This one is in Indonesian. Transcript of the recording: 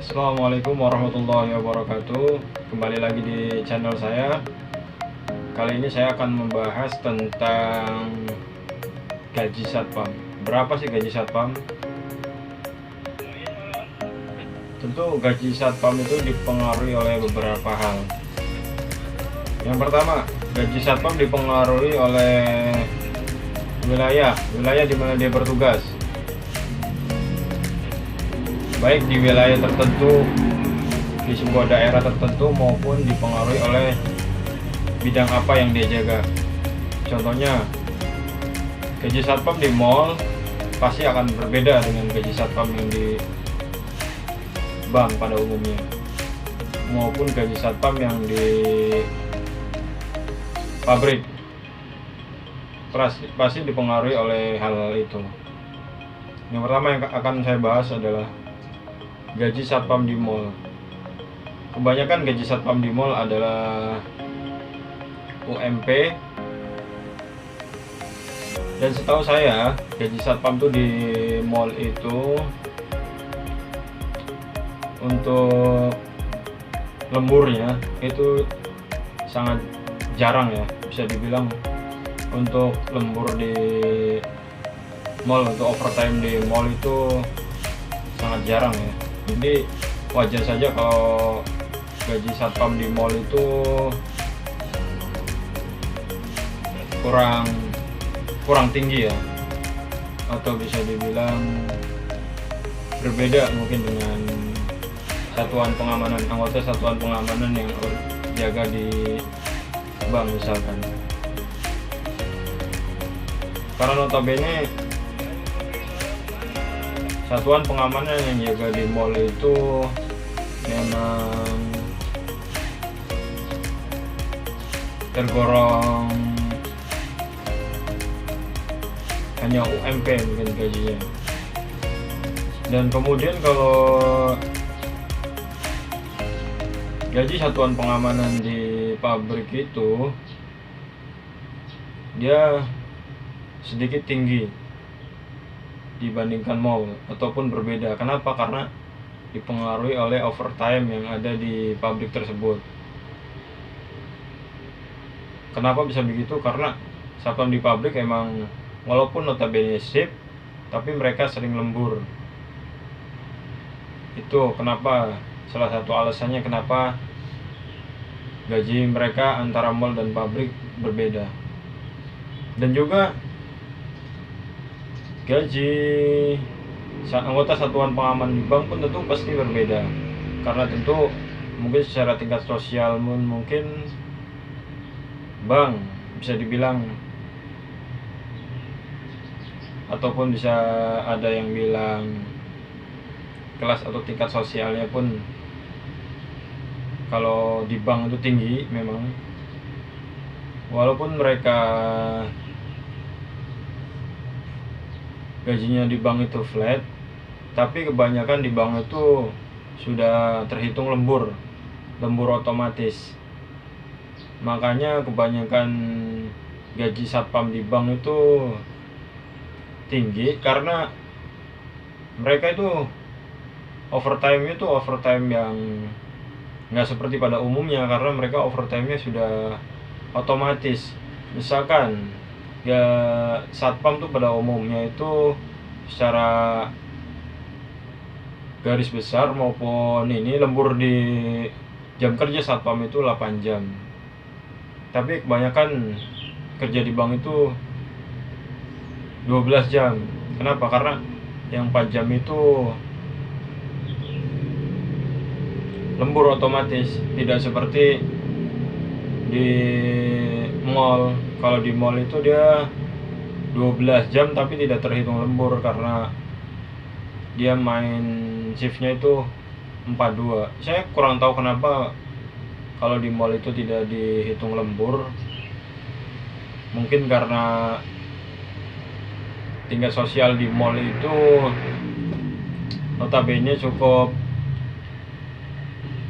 Assalamualaikum warahmatullahi wabarakatuh. Kembali lagi di channel saya. Kali ini saya akan membahas tentang gaji satpam. Berapa sih gaji satpam? Tentu gaji satpam itu dipengaruhi oleh beberapa hal. Yang pertama, gaji satpam dipengaruhi oleh wilayah di mana dia bertugas. Baik di wilayah tertentu, di sebuah daerah tertentu, maupun dipengaruhi oleh bidang apa yang dia jaga. Contohnya, gaji satpam di mall pasti akan berbeda dengan gaji satpam yang di bank pada umumnya, maupun gaji satpam yang di pabrik. Pasti dipengaruhi oleh hal itu. Yang pertama yang akan saya bahas adalah gaji satpam di mall. Kebanyakan gaji satpam di mall adalah UMP, dan setahu saya gaji satpam tuh di mall itu untuk lemburnya itu sangat jarang ya, bisa dibilang untuk lembur di mall, untuk overtime di mall itu sangat jarang ya. Jadi wajar saja kalau gaji satpam di mall itu kurang tinggi ya, atau bisa dibilang berbeda mungkin dengan anggota satuan pengamanan yang jaga di bank misalkan. Karena notabene satuan pengamanan yang jaga di mall itu memang tergolong hanya UMP mungkin gajinya. Dan kemudian kalau gaji satuan pengamanan di pabrik itu dia sedikit tinggi dibandingkan mall, ataupun berbeda. Kenapa? Karena dipengaruhi oleh overtime yang ada di pabrik tersebut. Kenapa bisa begitu? Karena satpam di pabrik emang walaupun notabene shift, tapi mereka sering lembur. Itu kenapa, salah satu alasannya kenapa gaji mereka antara mall dan pabrik berbeda. Dan juga gaji anggota satuan pengaman di bank pun tentu pasti berbeda, karena tentu mungkin secara tingkat sosial mungkin bank bisa dibilang, ataupun bisa ada yang bilang kelas atau tingkat sosialnya pun kalau di bank itu tinggi memang, walaupun mereka gajinya di bank itu flat, tapi kebanyakan di bank itu sudah terhitung lembur otomatis. Makanya kebanyakan gaji satpam di bank itu tinggi, karena mereka itu overtime yang nggak seperti pada umumnya, karena mereka overtime-nya sudah otomatis. Misalkan ya satpam tuh pada umumnya itu secara garis besar maupun ini lembur di jam kerja satpam itu 8 jam. Tapi kebanyakan kerja di bank itu 12 jam. Kenapa? Karena yang 4 jam itu lembur otomatis, tidak seperti di mall. Kalau di mall itu dia 12 jam tapi tidak terhitung lembur, karena dia main shiftnya itu 4/2. Saya kurang tahu kenapa kalau di mall itu tidak dihitung lembur. Mungkin karena tingkat sosial di mall itu notabene cukup